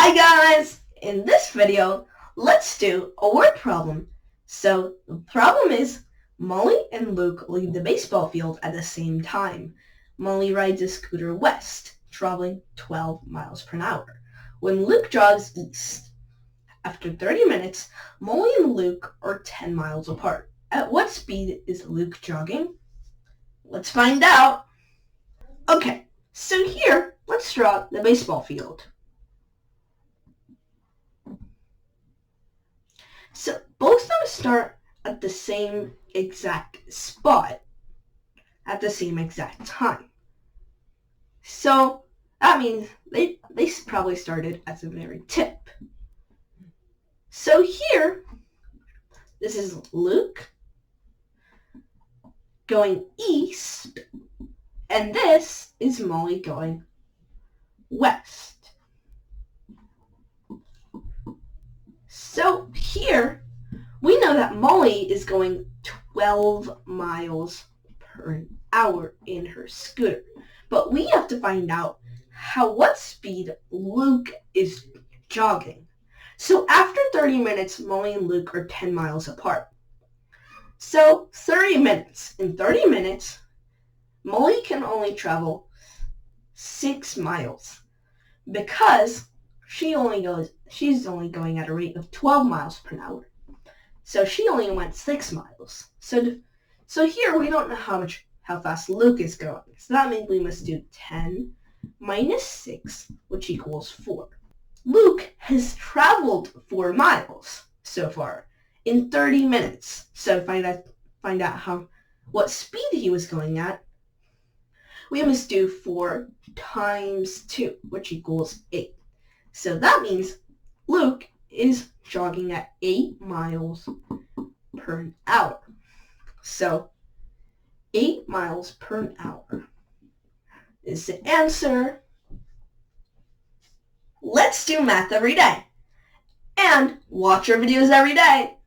Hi guys! In this video, let's do a word problem. So the problem is Molly and Luke leave the baseball field at the same time. Molly rides a scooter west, traveling 12 miles per hour, when Luke jogs east. After 30 minutes, Molly and Luke are 10 miles apart. At what speed is Luke jogging? Let's find out. Okay, so here, let's draw the baseball field. So both of them start at the same exact spot at the same exact time. So that means they probably started at the very tip. So here, this is Luke going east, and this is Molly going west. So here, we know that Molly is going 12 miles per hour in her scooter. But we have to find out what speed Luke is jogging. So after 30 minutes, Molly and Luke are 10 miles apart. So 30 minutes. In 30 minutes, Molly can only travel 6 miles because she's only going at a rate of 12 miles per hour. So she only went 6 miles. So here we don't know how fast Luke is going. So that means we must do 10 minus 6, which equals 4. Luke has traveled 4 miles so far in 30 minutes. So find out what speed he was going at. We must do 4 times 2, which equals 8. So that means Luke is jogging at 8 miles per hour. So 8 miles per hour is the answer. Let's do math every day and watch our videos every day.